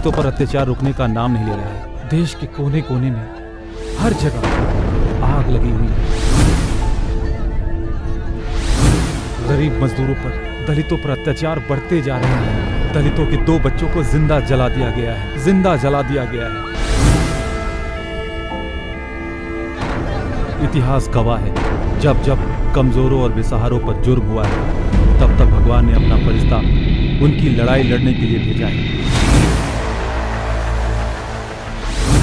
दलितों पर अत्याचार रुकने का नाम नहीं ले रहा है। देश के कोने कोने में हर जगह आग लगी हुई है। गरीब मजदूरों पर, दलितों पर अत्याचार बढ़ते जा रहे हैं। दलितों के 2 बच्चों को जिंदा जला दिया गया है, जिंदा जला दिया गया है। इतिहास गवाह है, जब जब कमजोरों और बेसहारों पर जुर्म हुआ है, तब तब भगवान ने अपना फरिश्ता उनकी लड़ाई लड़ने के लिए भेजा है।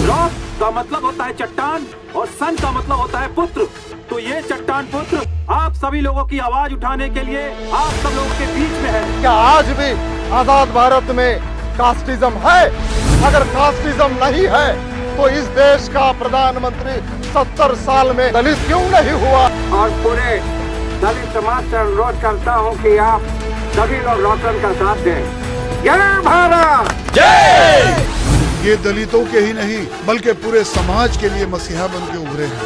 रॉक का मतलब होता है चट्टान और सन का मतलब होता है पुत्र। तो ये चट्टान पुत्र आप सभी लोगों की आवाज उठाने के लिए आप सब लोगों के बीच में है। क्या आज भी आजाद भारत में कास्टिज्म है? अगर कास्टिज्म नहीं है तो इस देश का प्रधानमंत्री 70 साल में दलित क्यों नहीं हुआ? और पूरे दलित समाज से अनुरोध करता हूँ कि आप सभी लोग रोशन का साथ दें। जय भारत, जय। ये दलितों के ही नहीं बल्कि पूरे समाज के लिए मसीहा बन के उभरे हैं।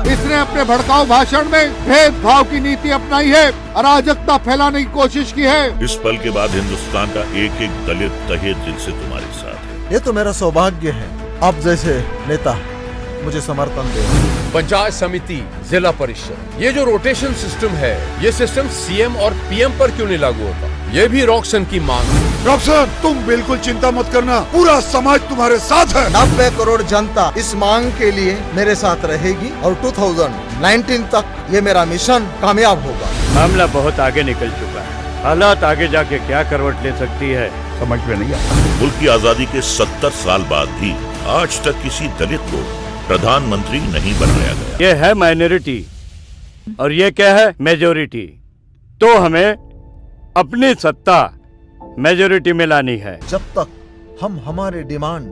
इसने अपने भड़काऊ भाषण में भेदभाव की नीति अपनाई है, अराजकता फैलाने की कोशिश की है। इस पल के बाद हिंदुस्तान का एक एक दलित तहे दिल से तुम्हारे साथ है। ये तो मेरा सौभाग्य है, आप जैसे नेता मुझे समर्थन दे। पंचायत समिति, जिला परिषद, ये जो रोटेशन सिस्टम है, ये सिस्टम सीएम और पीएम पर क्यों नहीं लागू होता? ये भी रॉक्सन की मांग है। रॉक्सन, तुम बिल्कुल चिंता मत करना, पूरा समाज तुम्हारे साथ है। 90 करोड़ जनता इस मांग के लिए मेरे साथ रहेगी और 2019 तक ये मेरा मिशन कामयाब होगा। मामला बहुत आगे निकल चुका है, हालात आगे जाके क्या करवट ले सकती है समझ में नहीं आता। मुल्क की आजादी के 70 साल बाद भी आज तक किसी दलित को प्रधानमंत्री नहीं बनाया गया। ये है माइनॉरिटी और ये क्या है मेजोरिटी। तो हमें अपनी सत्ता मेजोरिटी में लानी है। जब तक हम हमारे डिमांड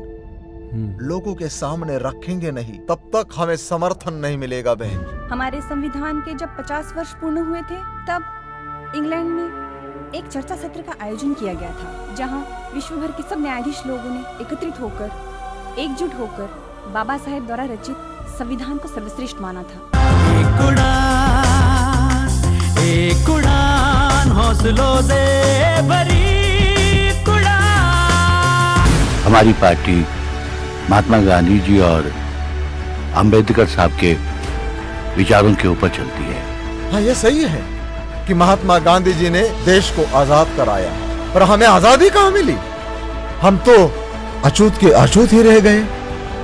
लोगों के सामने रखेंगे नहीं, तब तक हमें समर्थन नहीं मिलेगा बहन। हमारे संविधान के जब 50 वर्ष पूर्ण हुए थे, तब इंग्लैंड में एक चर्चा सत्र का आयोजन किया गया था, जहां विश्व भर के सब न्यायाधीश लोगों ने एकत्रित होकर, एकजुट होकर बाबा साहेब द्वारा रचित संविधान को सर्वश्रेष्ठ माना था। एक उड़ान हौसलों से भरी उड़ान। हमारी पार्टी महात्मा गांधी जी और अंबेडकर साहब के विचारों के ऊपर चलती है। हाँ, ये सही है कि महात्मा गांधी जी ने देश को आजाद कराया, पर हमें आजादी कहाँ मिली? हम तो अछूत के अछूत ही रह गए।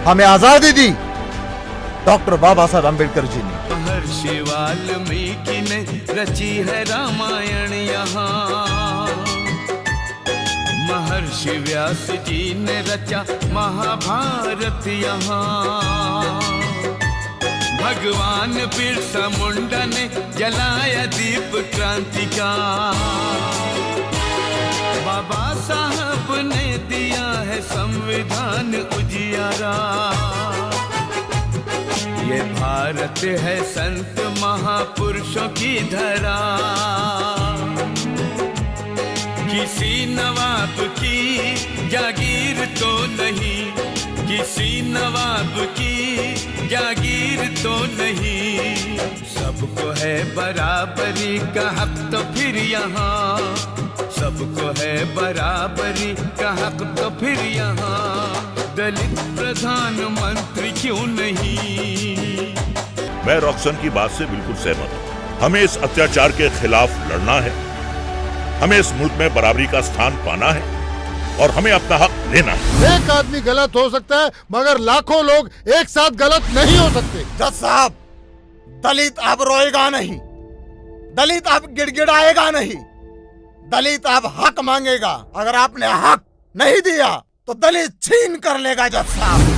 हमें आजादी दी डॉक्टर बाबा साहब अम्बेडकर जी ने। महर्षि वाल्मीकि ने रची है रामायण यहाँ, महर्षि व्यास जी ने रचा महाभारत यहाँ, भगवान बिरसा मुंडा ने जलाया दीप क्रांति का, बाबा साहब ने दिया है संविधान उजियारा। ये भारत है संत महापुरुषों की धरा, किसी नवाब की जागीर तो नहीं, किसी नवाब की जागीर तो नहीं, सबको है बराबरी का हक तो फिर यहाँ, सबको है बराबरी का हक तो फिर यहाँ, दलित प्रधानमंत्री क्यों नहीं? मैं रॉक्सन की बात से बिल्कुल सहमत हूँ। हमें इस अत्याचार के खिलाफ लड़ना है, हमें इस मुल्क में बराबरी का स्थान पाना है और हमें अपना हक लेना है। एक आदमी गलत हो सकता है, मगर लाखों लोग एक साथ गलत नहीं हो सकते। जज साहब, दलित अब रोएगा नहीं, दलित अब गिड़गिड़ाएगा नहीं, दलित अब हक मांगेगा। अगर आपने हक नहीं दिया तो दलित छीन कर लेगा जज साहब।